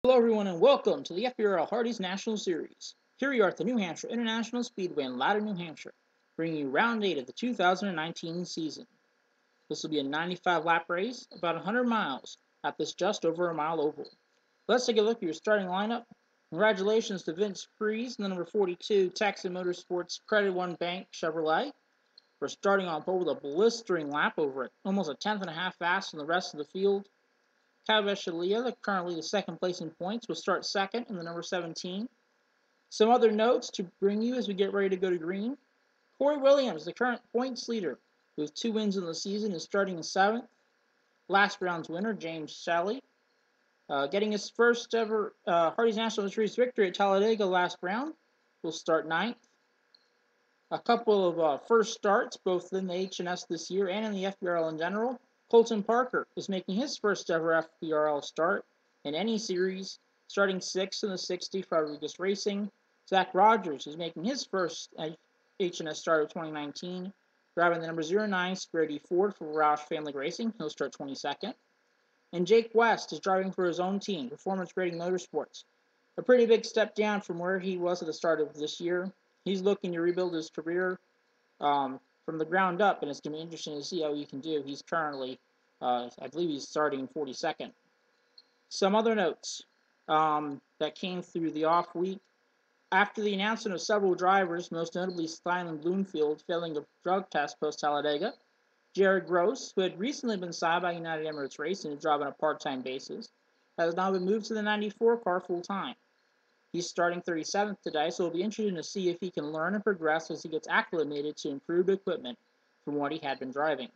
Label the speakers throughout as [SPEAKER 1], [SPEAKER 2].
[SPEAKER 1] Hello everyone and welcome to the FBRL Hardees National Series. Here we are at the New Hampshire International Speedway in Loudoun, New Hampshire, bringing you round 8 of the 2019 season. This will be a 95 lap race, about 100 miles, at this just over a mile oval. Let's take a look at your starting lineup. Congratulations to Vince Freeze and the number 42 Texan Motorsports Credit One Bank Chevrolet for starting on pole with a blistering lap over it, almost a tenth and a half faster than the rest of the field. Kavashilia, currently the second place in points, will start second in the number 17. Some other notes to bring you as we get ready to go to green. Corey Williams, the current points leader, with 2 wins in the season, is starting in 7th. Last round's winner, James Shelley, getting his first ever Hardees National Series victory at Talladega last round, will start 9th. A couple of first starts, both in the H&S this year and in the FBRL in general. Colton Parker is making his first ever FBRL start in any series, starting 6th in the 60 for Rodriguez Racing. Zach Rogers is making his first H&S start of 2019, driving the number 09 Square Ford for Roush Family Racing. He'll start 22nd. And Jake West is driving for his own team, Performance Grading Motorsports. A pretty big step down from where he was at the start of this year. He's looking to rebuild his career from the ground up, and it's going to be interesting to see how he can do. He's currently, I believe he's starting 42nd. Some other notes that came through the off week. After the announcement of several drivers, most notably Steinman Bloomfield, failing a drug test post-Talladega, Jared Gross, who had recently been signed by United Emirates Racing to drive on a part-time basis, has now been moved to the 94 car full-time. He's starting 37th today, so it'll be interesting to see if he can learn and progress as he gets acclimated to improved equipment from what he had been driving.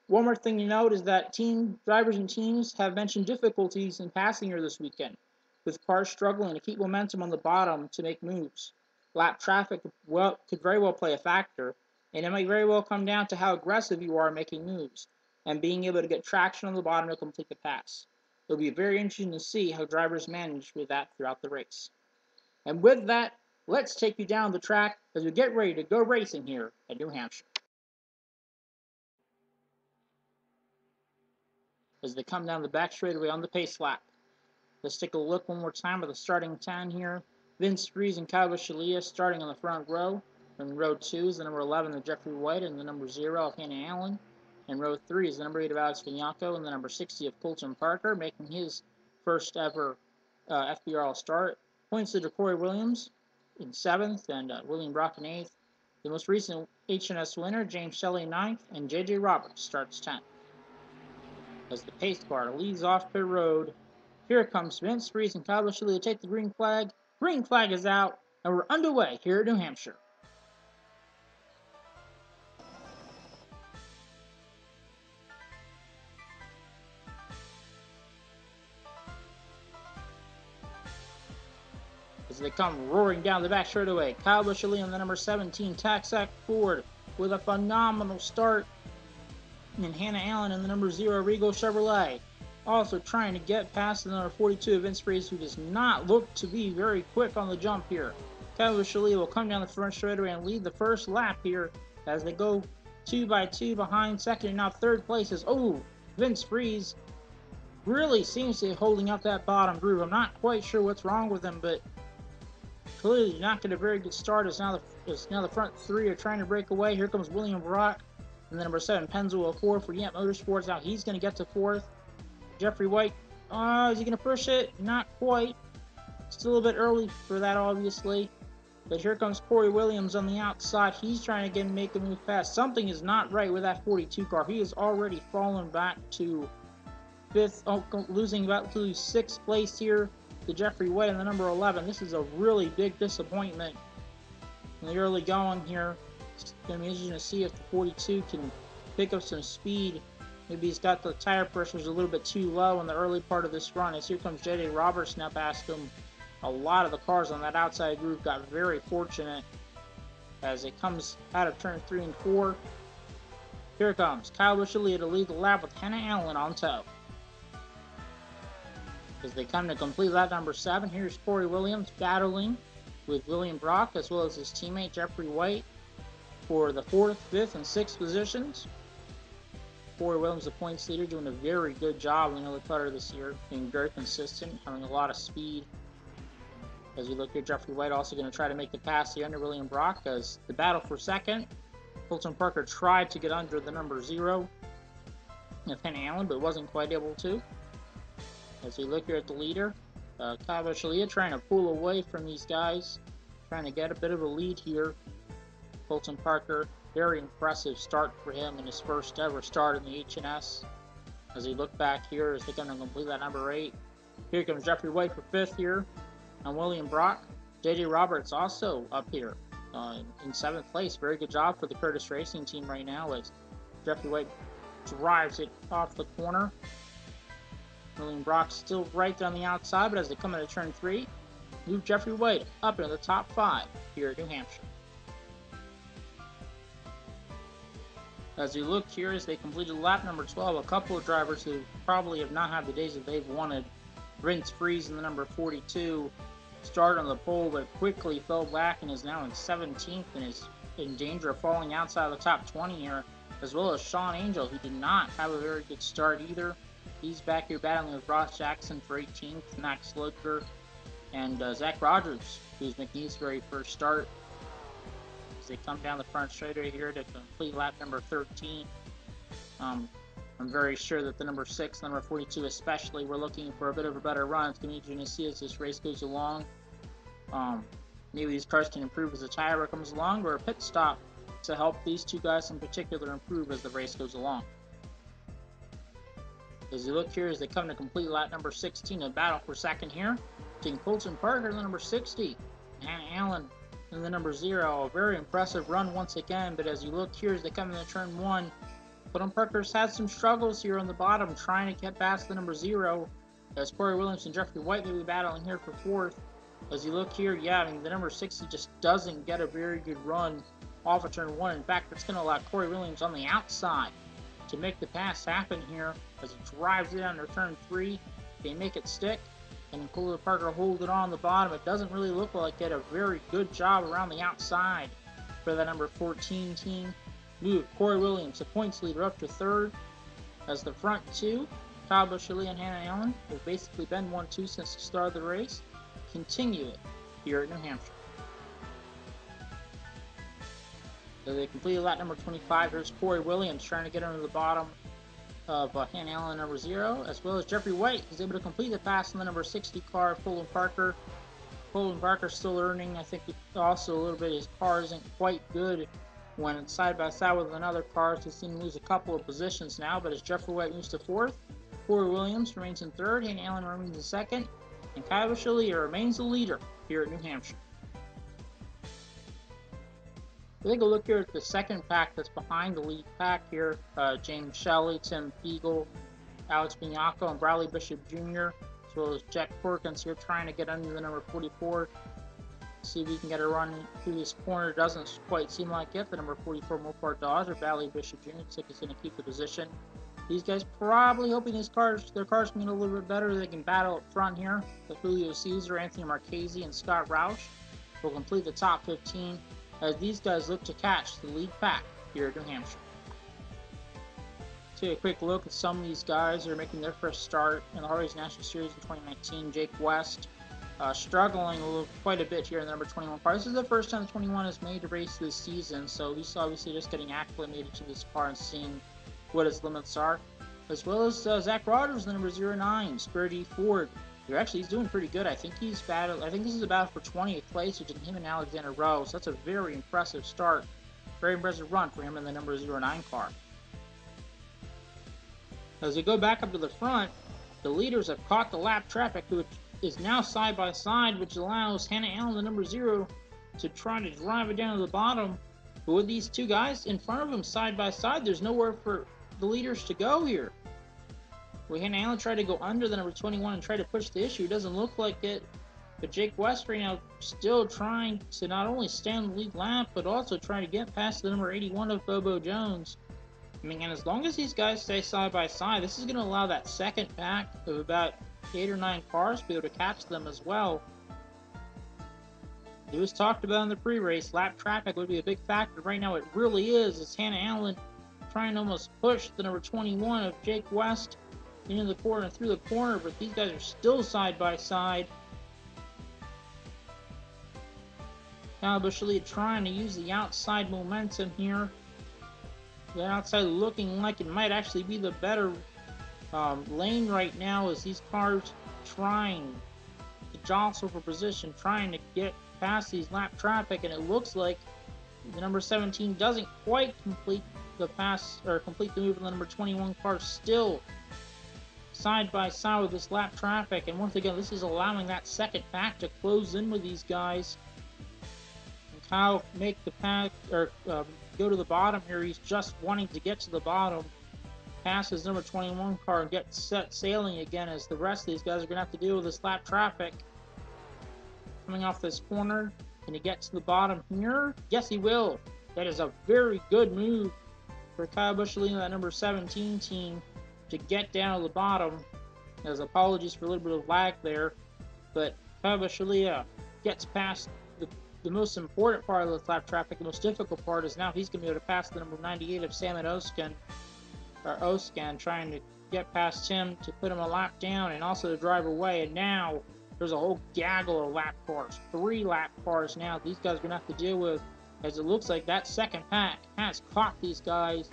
[SPEAKER 1] One more thing to note is that team drivers and teams have mentioned difficulties in passing here this weekend, with cars struggling to keep momentum on the bottom to make moves. Lap traffic could very well play a factor, and it might very well come down to how aggressive you are making moves and being able to get traction on the bottom to complete the pass. It'll be very interesting to see how drivers manage with that throughout the race. And with that, let's take you down the track as we get ready to go racing here at New Hampshire. As they come down the back straightaway on the pace lap. Let's take a look one more time at the starting 10 here. Vince Freeze and Kavashilia starting on the front row. In row 2 is the number 11 of Jeffrey White and the number 0 of Hannah Allen. In row 3 is the number 8 of Alex Vignacco and the number 60 of Colton Parker, making his first ever FBRL start. Points to Corey Williams in 7th and William Brock in 8th. The most recent H&S winner, James Shelley, 9th, and J.J. Roberts starts 10th. As the pace car leads off pit road, here comes Vince Freeze and Kavashilia to take the green flag. Green flag is out, and we're underway here at New Hampshire. As they come roaring down the back straightaway, Kavashilia and the number 17 Taxac Ford with a phenomenal start. And Hannah Allen and the number 0 Regal Chevrolet also trying to get past the number 42 Vince Freeze, who does not look to be very quick on the jump here. Kavashilia will come down the front straightaway and lead the first lap here as they go 2 by 2 behind second and now third place is, Vince Freeze really seems to be holding up that bottom groove. I'm not quite sure what's wrong with him, but clearly did not get a very good start as now the front 3 are trying to break away. Here comes William Brock and the number 7 Pennzoil 4 for Yamp Motorsports. Now he's going to get to 4th. Jeffrey White, is he going to push it? Not quite. Still a bit early for that, obviously. But here comes Corey Williams on the outside. He's trying to make a move fast. Something is not right with that 42 car. He has already fallen back to 5th, losing about to 6th place here to Jeffrey White in the number 11. This is a really big disappointment in the early going here. It's going to be interesting to see if the 42 can pick up some speed. Maybe he's got the tire pressures a little bit too low in the early part of this run. As here comes J.J. Roberts now past him. A lot of the cars on that outside group got very fortunate as it comes out of turn 3 and 4. Here comes Kavashilia to lead the lap with Hannah Allen on top. As they come to complete lap number 7, here's Corey Williams battling with William Brock as well as his teammate Jeffrey White for the 4th, 5th, and 6th positions. Corey Williams, the points leader, doing a very good job in the early cutter this year, being very consistent, having a lot of speed. As you look here, Jeffrey White also going to try to make the pass here under William Brock as the battle for second. Colton Parker tried to get under the number 0 of Henny Allen, but wasn't quite able to. As we look here at the leader, Kyle Shalia trying to pull away from these guys, trying to get a bit of a lead here. Colton Parker, very impressive start for him in his first ever start in the H&S. As we look back here, as they're going to complete that number 8. Here comes Jeffrey White for 5th here, and William Brock. J.J. Roberts also up here in 7th place. Very good job for the Curtis Racing team right now as Jeffrey White drives it off the corner. William Brock still right there on the outside, but as they come into turn 3, move Jeffrey White up into the top 5 here at New Hampshire. As you look here, as they completed lap number 12, a couple of drivers who probably have not had the days that they've wanted. Vince Freeze in the number 42 started on the pole, but quickly fell back and is now in 17th and is in danger of falling outside of the top 20 here, as well as Sean Angel, who did not have a very good start either. He's back here battling with Ross Jackson for 18th, Max Ludger, and Zach Rogers, who's McNee's very first start. As they come down the front straightaway here to complete lap number 13. I'm very sure that the number 6, number 42 especially, we're looking for a bit of a better run. It's going to be interesting to see as this race goes along. Maybe these cars can improve as the tire wear comes along, or a pit stop to help these two guys in particular improve as the race goes along. As you look here, as they come to complete lap number 16, a battle for second here between Colton Parker and the number 60, and Hannah Allen and the number 0. A very impressive run once again, but as you look here, as they come into turn 1, Colton Parker's had some struggles here on the bottom, trying to get past the number 0, as Corey Williams and Jeffrey White may be battling here for 4th. As you look here, yeah, I mean, the number 60 just doesn't get a very good run off of turn 1. In fact, that's going to allow Corey Williams on the outside to make the pass happen here as he drives it under turn 3. They make it stick, and Colton Parker hold it on the bottom. It doesn't really look like it. A very good job around the outside for the number 14 team. Move Corey Williams, the points leader, up to 3rd, as the front 2, Kyle Bushley and Hannah Allen, who've basically been 1-2 since the start of the race, continue it here at New Hampshire. So they completed lap number 25. Here's Corey Williams trying to get under the bottom of Hannah Allen, number 0, as well as Jeffrey White is able to complete the pass on the number 60 car, Colton Parker. Colton Parker still earning, I think, also a little bit. His car isn't quite good when it's side by side with another car, so he's seen him lose a couple of positions now. But as Jeffrey White moves to 4th, Corey Williams remains in 3rd, Hannah Allen remains in 2nd, and Kyle Bushley remains the leader here at New Hampshire. We'll take a look here at the second pack that's behind the lead pack here. James Shelley, Tim Beagle, Alex Bignacco, and Bradley Bishop Jr., as well as Jack Perkins here trying to get under the number 44. See if we can get a run through this corner. Doesn't quite seem like it. The number 44 Mopar Dodge or Bradley Bishop Jr. looks like he's going to keep the position. These guys probably hoping their cars can get a little bit better. They can battle up front here with Julio Caesar, Anthony Marchese, and Scott Roush. Will complete the top 15 as these guys look to catch the lead pack here at New Hampshire. Take a quick look at some of these guys who are making their first start in the Hardees National Series in 2019. Jake West struggling quite a bit here in the number 21 car. This is the first time the 21 has made a race this season, so he's obviously just getting acclimated to this car and seeing what his limits are. As well as Zach Rogers, the number 09, Spurdy Ford. He's doing pretty good. I think this is a battle for 20th place between him and Alexander Rowe, so that's a very impressive start. Very impressive run for him in the number 09 car. As we go back up to the front, the leaders have caught the lap traffic, which is now side by side, which allows Hannah Allen, the number 0, to try to drive it down to the bottom. But with these two guys in front of him side by side, there's nowhere for the leaders to go here. Well, Hannah Allen tried to go under the number 21 and try to push the issue. It doesn't look like it. But Jake West right now still trying to not only stay on the lead lap, but also trying to get past the number 81 of Bobo Jones. I mean, and as long as these guys stay side by side, this is going to allow that second pack of about 8 or 9 cars to be able to catch them as well. It was talked about in the pre-race. Lap traffic would be a big factor. Right now it really is. As Hannah Allen trying to almost push the number 21 of Jake West into the corner and through the corner, but these guys are still side by side. Bushlead trying to use the outside momentum here. The outside looking like it might actually be the better lane right now, as these cars trying to jostle for position, trying to get past these lap traffic, and it looks like the number 17 doesn't quite complete the pass or complete the move, and the number 21 car still side by side with this lap traffic. And once again, this is allowing that second pack to close in with these guys. And Kyle make the pack or go to the bottom here. He's just wanting to get to the bottom, pass his number 21 car, and get set sailing again, as the rest of these guys are going to have to deal with this lap traffic. Coming off this corner, can he get to the bottom here? Yes, he will. That is a very good move for Kyle Bushlead, that number 17 team, to get down to the bottom. As apologies for a little bit of lag there, but Kyle Bushlead gets past the most important part of the lap traffic. The most difficult part is now he's going to be able to pass the number 98 of Salmon Oskan, trying to get past him to put him a lap down and also to drive away. And now there's a whole gaggle of lap cars, 3 lap cars now these guys are going to have to deal with, as it looks like that second pack has caught these guys.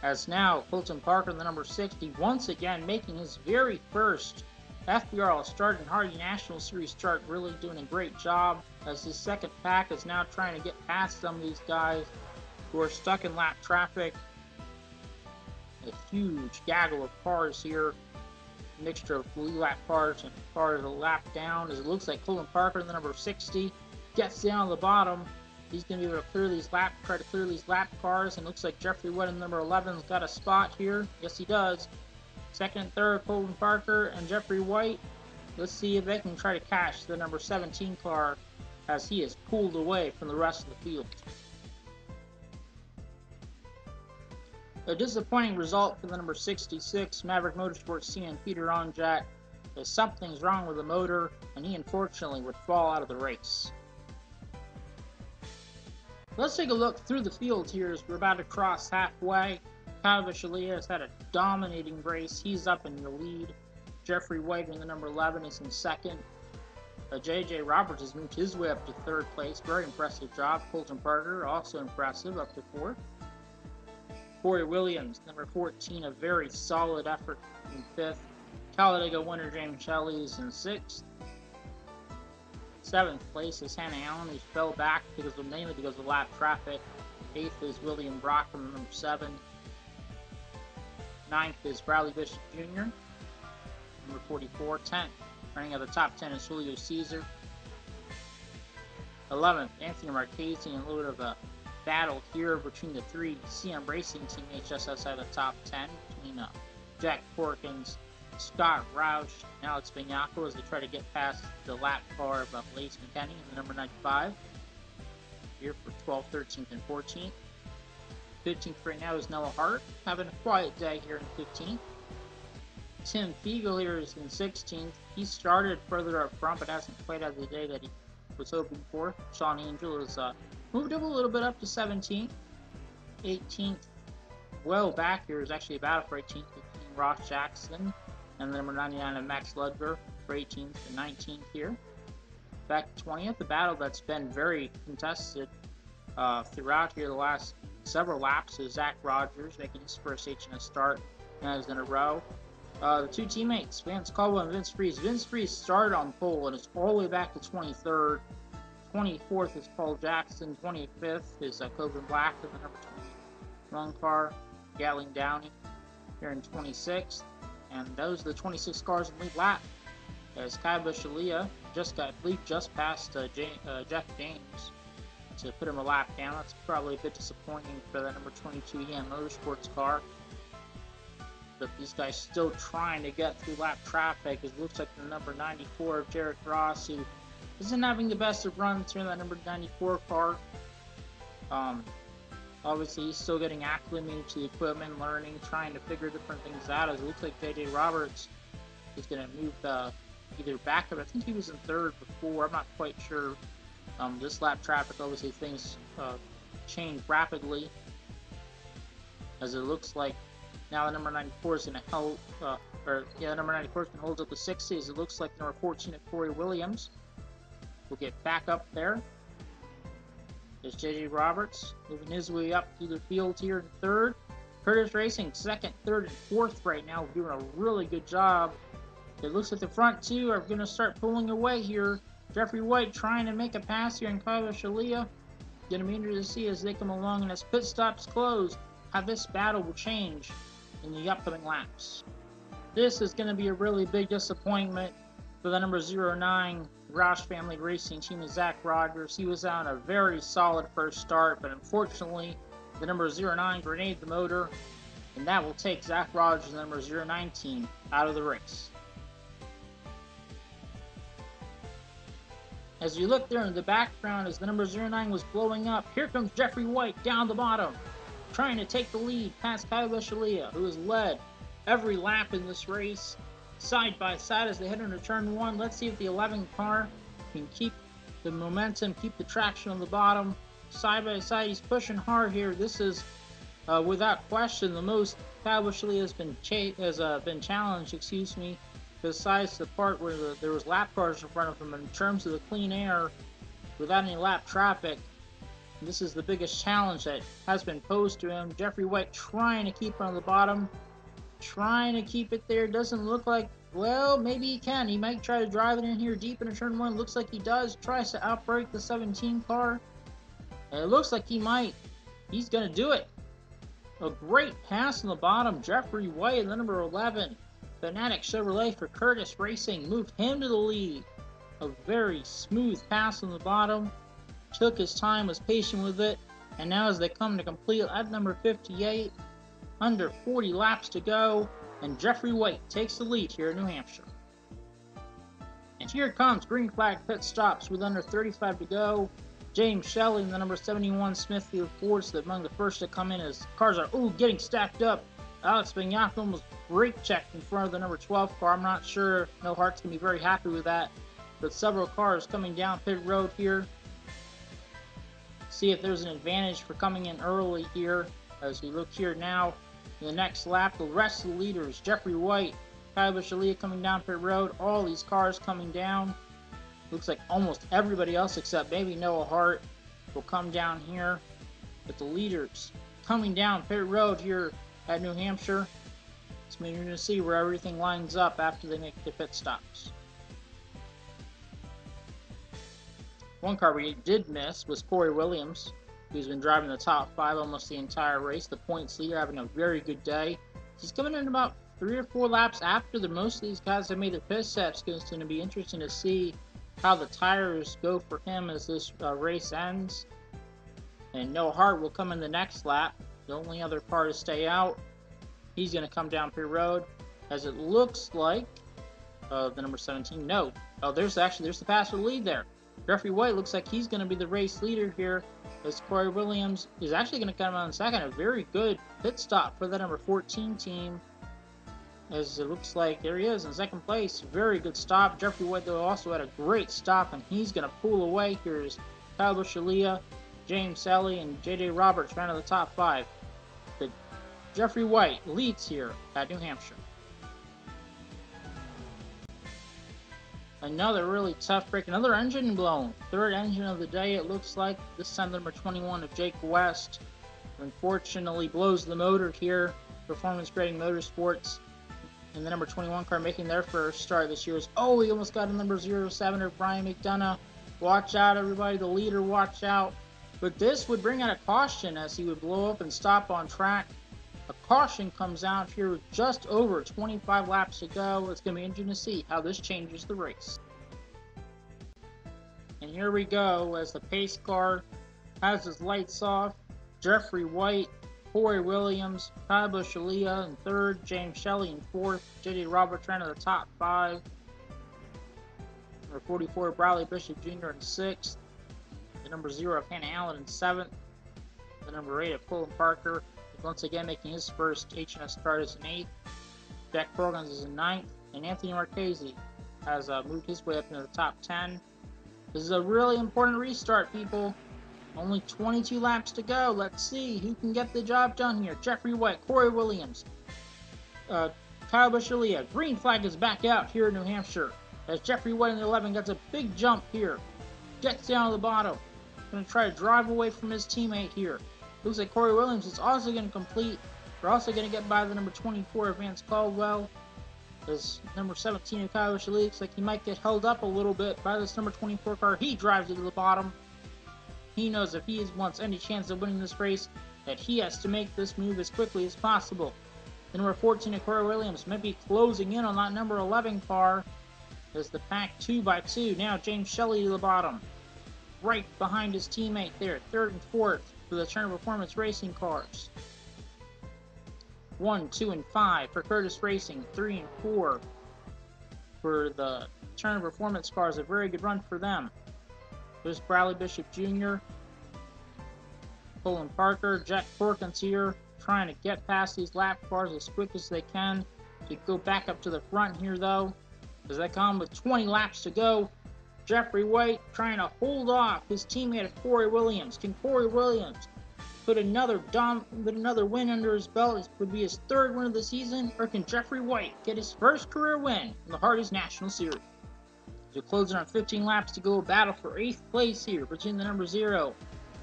[SPEAKER 1] As now Colton Parker, the number 60, once again making his very first FBRL start and Hardy National Series start, really doing a great job, as his second pack is now trying to get past some of these guys who are stuck in lap traffic. A huge gaggle of cars here, a mixture of blue lap cars and cars a lap down, as it looks like Colton Parker, the number 60, gets down to the bottom. He's going to be able to try to clear these lap cars, and looks like Jeffrey White in number 11's got a spot here. Yes, he does. Second and third, Colton Parker and Jeffrey White. Let's see if they can try to catch the number 17 car, as he is pulled away from the rest of the field. A disappointing result for the number 66 Maverick Motorsports CN Peter Onjak, as something's wrong with the motor, and he unfortunately would fall out of the race. Let's take a look through the field here as we're about to cross halfway. Kyle Bushlead has had a dominating race. He's up in the lead. Jeffrey White in the number 11 is in second. J.J. Roberts has moved his way up to third place. Very impressive job. Colton Parker, also impressive, up to fourth. Corey Williams, number 14, a very solid effort, in fifth. Talladega winner James Shelley is in sixth. Seventh place is Hannah Allen, who fell back mainly because of lap traffic. Eighth is William Brock from number 7. Ninth is Bradley Bishop Jr., number 44. 10th, running out the top 10 is Julio Caesar. 11th, Anthony Marchese, and a little bit of a battle here between the 3 CM Racing teammates just outside the top 10, between Jack Porkins, Scott Roush, and Alex Vignaco, as they try to get past the lap car of Lace McKenney in the number 95. Here for 12th, 13th, and 14th. 15th right now is Noah Hart, having a quiet day here in 15th. Tim Fiegel here is in 16th. He started further up front, but hasn't quite had the day that he was hoping for. Sean Angel has moved up a little bit up to 17th. 18th, well back here, is actually a battle for 18th between Ross Jackson and the number 99 of Max Ludger for 18th and 19th here. Back to 20th, the battle that's been very contested throughout here the last several laps is Zach Rogers making his first H&S start as in a row. The 2 teammates, Vance Caldwell and Vince Freeze. Vince Freeze started on pole and is all the way back to 23rd. 24th is Paul Jackson. 25th is Coben Black in the number 21 car. Gatling Downey here in 26th. And those are the 26 cars in the lead lap, as Kyle Bushlead just passed Jeff James to put him a lap down. That's probably a bit disappointing for the number 22 EM Motorsports car. But these guys still trying to get through lap traffic. It looks like the number 94 of Jarek Ross, who isn't having the best of runs here in that number 94 car. Obviously, he's still getting acclimated to the equipment, learning, trying to figure different things out. As it looks like J.J. Roberts is going to move either back up. I think he was in third before. I'm not quite sure. This lap traffic, obviously, things change rapidly. as it looks like now the number 94 is going to hold, the number 94 is going to hold up the 60, as it looks like number 14 at Corey Williams will get back up there. There's J.J. Roberts moving his way up through the field here in third. Curtis Racing second, third, and fourth right now, doing a really good job. It looks like the front two are going to start pulling away here. Jeffrey White trying to make a pass here, and Kyler Shalia. Going to be interesting to see as they come along and as pit stops close, how this battle will change in the upcoming laps. This is going to be a really big disappointment for the number 09 Roush Family Racing Team of Zach Rogers. He was on a very solid first start, but unfortunately, the number 09 grenaded the motor, and that will take Zach Rogers, the number 09 team, out of the race. As you look there in the background, as the number 09 was blowing up, here comes Jeffrey White down the bottom, trying to take the lead past Kyler Shalia, who has led every lap in this race, side by side as they head into turn 1. Let's see if the 11 car can keep the momentum, keep the traction on the bottom. Side by side, he's pushing hard here. This is, without question, the most Kyler Shalia has been challenged, besides the part where there was lap cars in front of him. In terms of the clean air, without any lap traffic, this is the biggest challenge that has been posed to him. Jeffrey White trying to keep it on the bottom, trying to keep it there. Doesn't look like, well, maybe he can. He might try to drive it in here deep into turn 1. Looks like he does. Tries to outbrake the 17 car. And it looks like he might. He's going to do it. A great pass on the bottom. Jeffrey White, the number 11. Fanatic Chevrolet for Curtis Racing. Moved him to the lead. A very smooth pass on the bottom. Took his time, was patient with it. And now as they come to complete at number 58, under 40 laps to go, and Jeffrey White takes the lead here in New Hampshire. And here comes green flag pit stops with under 35 to go. James Shelley and the number 71 Smithfield Fords among the first to come in as cars are getting stacked up. Alex Vignac almost brake checked in front of the number 12 car. I'm not sure. No Hart's going to be very happy with that. But several cars coming down pit road here. See if there's an advantage for coming in early here. As we look here now, in the next lap, the rest of the leaders, Jeffrey White, Kyler Shalia coming down pit road, all these cars coming down. Looks like almost everybody else except maybe Noah Hart will come down here. But the leaders coming down pit road here at New Hampshire. So you're going to see where everything lines up after they make the pit stops. One car we did miss was Corey Williams, who's been driving the top 5 almost the entire race. The points leader, having a very good day. He's coming in about 3 or 4 laps after most of these guys have made the pit stops. It's going to be interesting to see how the tires go for him as this race ends. And Noah Hart will come in the next lap, the only other car to stay out. He's going to come down pit road, as it looks like the number 17. No, there's the passer lead there. Jeffrey White looks like he's going to be the race leader here, as Corey Williams is actually going to come out in second. A very good pit stop for the number 14 team, as it looks like there he is in second place. Very good stop. Jeffrey White, though, also had a great stop, and he's going to pull away. Here's Kyler Shalia, James Shelley, and J.J. Roberts round of the top 5. But Jeffrey White leads here at New Hampshire. Another really tough break. Another engine blown. Third engine of the day, it looks like. This time, number 21 of Jake West. Unfortunately, blows the motor here. Performance Grading Motorsports. And the number 21 car making their first start this year is, he almost got a number 07 of Brian McDonough. Watch out, everybody. The leader, watch out. But this would bring out a caution as he would blow up and stop on track. A caution comes out here with just over 25 laps to go. It's going to be interesting to see how this changes the race. And here we go as the pace car has his lights off. Jeffrey White, Corey Williams, Kyler Shalia in third, James Shelley in fourth, J.J. Roberts ran to the top 5. Number 44, Bradley Bishop Jr. in sixth. The number 0 of Hannah Allen in seventh. The number 8 of Colin Parker once again making his first H&S start as an 8th. Jack Corgans is in 9th, and Anthony Marchese has moved his way up into the top 10. This is a really important restart, people. Only 22 laps to go. Let's see who can get the job done here. Jeffrey White, Corey Williams, Kyle Busch. Green flag is back out here in New Hampshire as Jeffrey White in the 11 gets a big jump here. Gets down to the bottom. Going to try to drive away from his teammate here. Looks like Corey Williams is also going to complete. We're also going to get by the number 24, Vance Caldwell. As number 17, Kyle Busch looks like he might get held up a little bit by this number 24 car. He drives it to the bottom. He knows if he wants any chance of winning this race, that he has to make this move as quickly as possible. The number 14 Corey Williams might be closing in on that number 11 car. As the pack 2 by 2. Now James Shelley to the bottom. Right behind his teammate there. 3rd and 4th for the Turner Performance Racing cars. 1, 2, and 5 for Curtis Racing. 3 and 4 for the Turner Performance cars. A very good run for them. There's Bradley Bishop Jr., Colin Parker, Jack Corkins here, trying to get past these lap cars as quick as they can to go back up to the front here, though, as they come with 20 laps to go. Jeffrey White trying to hold off his teammate of Corey Williams. Can Corey Williams put another win under his belt? This would be his 3rd win of the season, or can Jeffrey White get his first career win in the Hardees National Series? We're closing on 15 laps to go. Battle for 8th place here between the number 0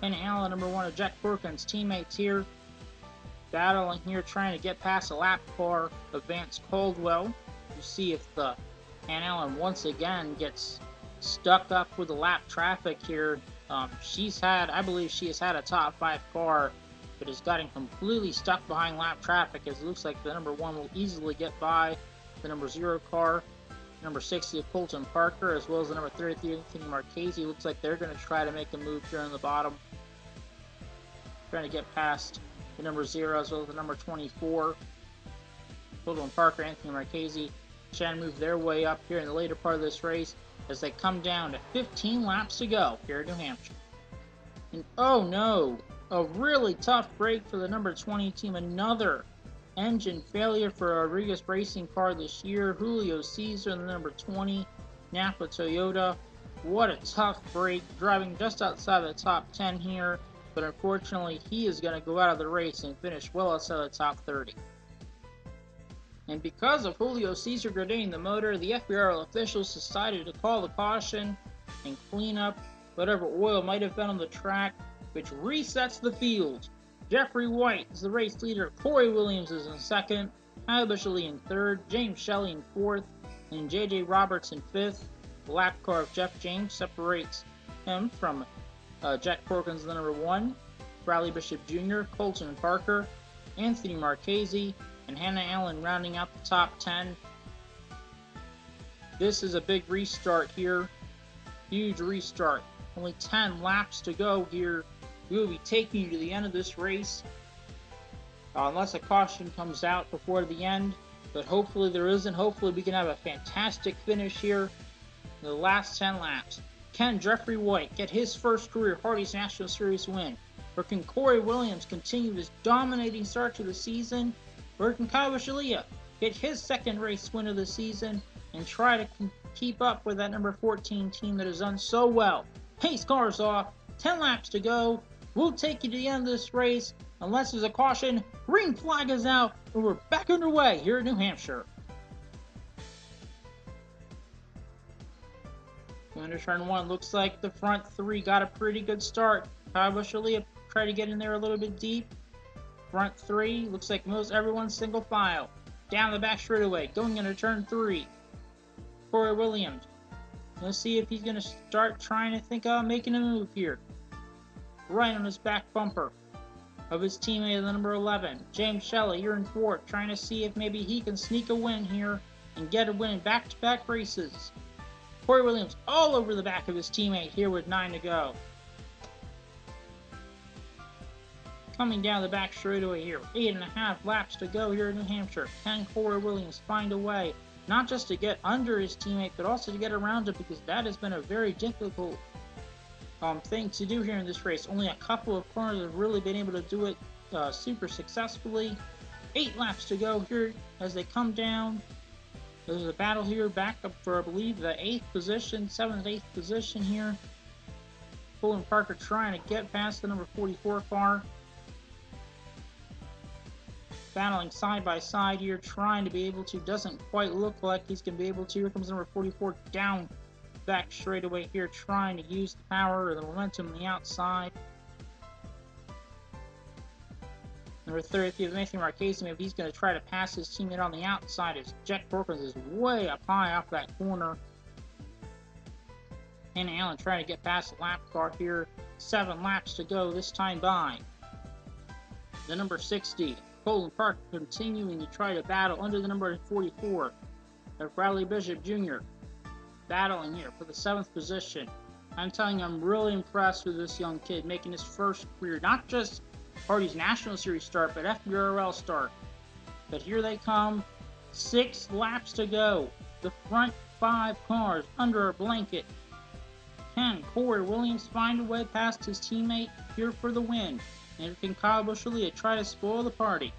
[SPEAKER 1] and Allen, number 1 of Jack Corkins' teammates here. Battling here, trying to get past the lap car of Vance Caldwell. You see if the Ann Allen once again gets stuck up with the lap traffic here. I believe she has had a top 5 car, but has gotten completely stuck behind lap traffic, as it looks like the number 1 will easily get by the number 0 car. Number 60 of Colton Parker, as well as the number 33 Anthony Marchese. Looks like they're going to try to make a move here on the bottom. Trying to get past the number 0 as well as the number 24. Colton Parker, Anthony Marchese trying to move their way up here in the later part of this race as they come down to 15 laps to go here in New Hampshire. And oh no, a really tough break for the number 20 team. Another engine failure for Rodriguez Racing car this year. Julio Cesar, the number 20, Napa Toyota. What a tough break, driving just outside the top 10 here, but unfortunately he is going to go out of the race and finish well outside the top 30. And because of Julio Cesar grenading the motor, the FBRL officials decided to call the caution and clean up whatever oil might have been on the track, which resets the field. Jeffrey White is the race leader. Corey Williams is in 2nd. Kyle Busch in 3rd. James Shelley in 4th. And J.J. Roberts in 5th. The lap car of Jeff James separates him from Jack Corkins, the number 1. Bradley Bishop Jr., Colton Parker, Anthony Marchese, and Hannah Allen rounding out the top 10. This is a big restart here. Huge restart. Only 10 laps to go here. We will be taking you to the end of this race, unless a caution comes out before the end, but hopefully there isn't. Hopefully we can have a fantastic finish here in the last 10 laps. Can Jeffrey White get his first career Hardees National Series win? Or can Corey Williams continue his dominating start to the season? Or can Kyle Busch get his 2nd race win of the season and try to keep up with that number 14 team that has done so well? Pace cars off, 10 laps to go. We'll take you to the end of this race, unless there's a caution. Green flag is out, and we're back underway here in New Hampshire. Under turn 1, looks like the front 3 got a pretty good start. Kyle Busch tried to get in there a little bit deep. Front 3, looks like most everyone's single file. Down the back straightaway, going into turn 3. Corey Williams. Let's see if he's going to start trying to think about making a move here. Right on his back bumper of his teammate, the number 11. James Shelley, you're in 4th, trying to see if maybe he can sneak a win here and get a win in back-to-back races. Corey Williams all over the back of his teammate here with 9 to go. Coming down the back straightaway here, 8.5 laps to go here in New Hampshire. Can Corey Williams find a way, not just to get under his teammate, but also to get around him, because that has been a very difficult thing to do here in this race. Only a couple of corners have really been able to do it super successfully. 8 laps to go here as they come down. There's a battle here back up for, I believe, the 8th position, 7th, 8th position here. Colin Parker trying to get past the number 44 car. Battling side by side here, trying to be able to. Doesn't quite look like he's going to be able to. Here comes number 44 down back straightaway here, trying to use the power or the momentum on the outside. Number 33, Anthony Marchese, maybe he's going to try to pass his teammate on the outside as Jack Perkins is way up high off that corner. And Allen trying to get past the lap car here. 7 laps to go, this time by the number 60. Colin Park continuing to try to battle under the number 44 of Bradley Bishop Jr. Battling here for the 7th position. I'm telling you, I'm really impressed with this young kid making his first career, not just Hardees National Series start, but FBRL start. But here they come, 6 laps to go. The front 5 cars under a blanket. Can Corey Williams find a way past his teammate here for the win? And can Kyle Busch-Leah try to spoil the party?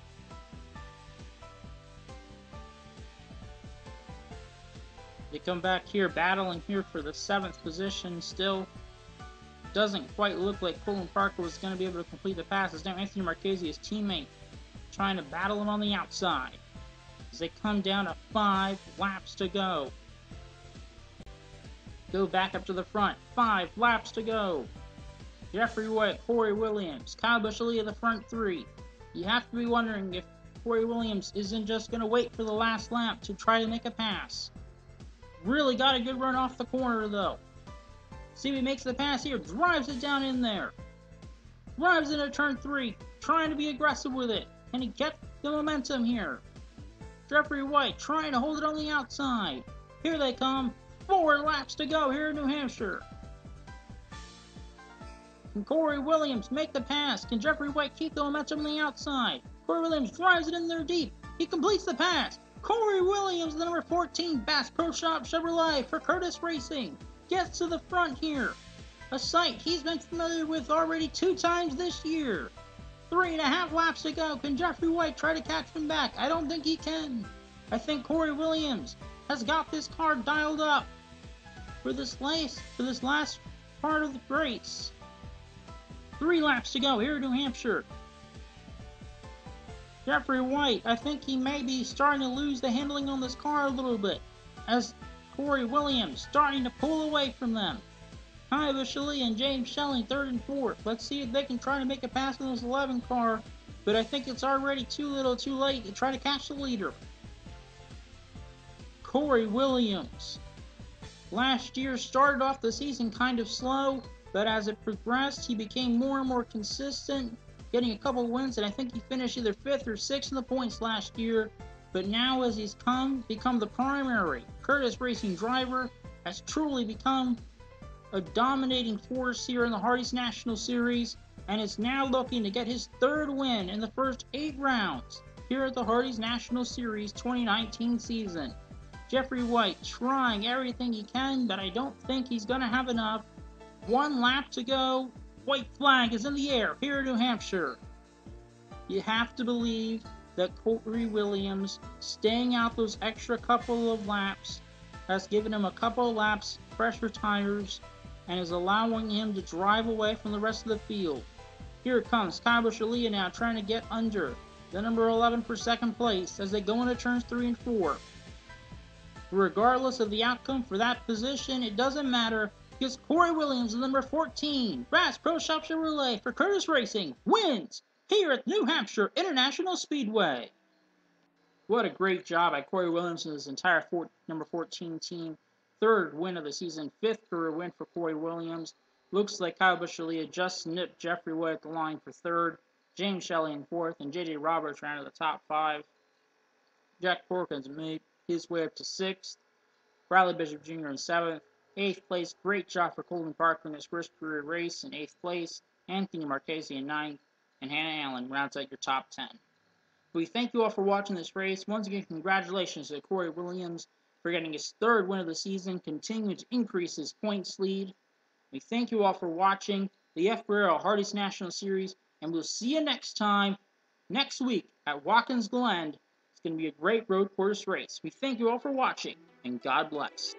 [SPEAKER 1] They come back here, battling here for the 7th position. Still doesn't quite look like Colin Parker was going to be able to complete the passes. Now Anthony Marchese, his teammate, trying to battle him on the outside. As they come down to 5 laps to go. Go back up to the front. 5 laps to go. Jeffrey White, Corey Williams, Kyle Busch-Leah the front 3. You have to be wondering if Corey Williams isn't just going to wait for the last lap to try to make a pass. Really got a good run off the corner though. See if he makes the pass here. Drives it down in there. Drives into turn 3. Trying to be aggressive with it. Can he get the momentum here? Jeffrey White trying to hold it on the outside. Here they come. 4 laps to go here in New Hampshire. Can Corey Williams make the pass? Can Jeffrey White keep the momentum on the outside? Corey Williams drives it in there deep. He completes the pass. Corey Williams, the number 14 Bass Pro Shop Chevrolet for Curtis Racing, gets to the front here. A sight he's been familiar with already 2 times this year. 3.5 laps to go. Can Jeffrey White try to catch him back? I don't think he can. I think Corey Williams has got this car dialed up for this last part of the race. 3 laps to go here in New Hampshire. Jeffrey White, I think he may be starting to lose the handling on this car a little bit, as Corey Williams starting to pull away from them. Kyle Busch-Leah and James Schelling 3rd and 4th. Let's see if they can try to make a pass on this 11 car, but I think it's already too little too late to try to catch the leader. Corey Williams. Last year started off the season kind of slow, but as it progressed, he became more and more consistent, getting a couple wins, and I think he finished either 5th or 6th in the points last year. But now as he's become the primary Curtis Racing driver, has truly become a dominating force here in the Hardees National Series, and is now looking to get his 3rd win in the first 8 rounds here at the Hardees National Series 2019 season. Jeffrey White trying everything he can, but I don't think he's going to have enough. 1 lap to go. White flag is in the air here in New Hampshire. You have to believe that Corey Williams staying out those extra couple of laps has given him a couple of laps, fresher tires, and is allowing him to drive away from the rest of the field. Here comes Kyle Busch-Leah now trying to get under the number 11 for 2nd place as they go into turns 3 and 4. Regardless of the outcome for that position, it doesn't matter, because Corey Williams, the number 14 Bass Pro Shop Chevrolet for Curtis Racing, wins here at New Hampshire International Speedway. What a great job by Corey Williams and his entire number 14 team. 3rd win of the season, 5th career win for Corey Williams. Looks like Kyle Busch-Leah just nipped Jeffrey White at the line for 3rd. James Schelling in 4th, and J.J. Roberts ran to the top 5. Jack Perkins made his way up to 6th. Bradley Bishop Jr. in 7th. 8th place, great job for Colin Parker in his first career race in 8th place. Anthony Marchese in 9th. And Hannah Allen rounds out your top 10. We thank you all for watching this race. Once again, congratulations to Corey Williams for getting his 3rd win of the season, continuing to increase his points lead. We thank you all for watching the FBRL Hardees National Series, and we'll see you next time, next week at Watkins Glen. It's going to be a great road course race. We thank you all for watching, and God bless.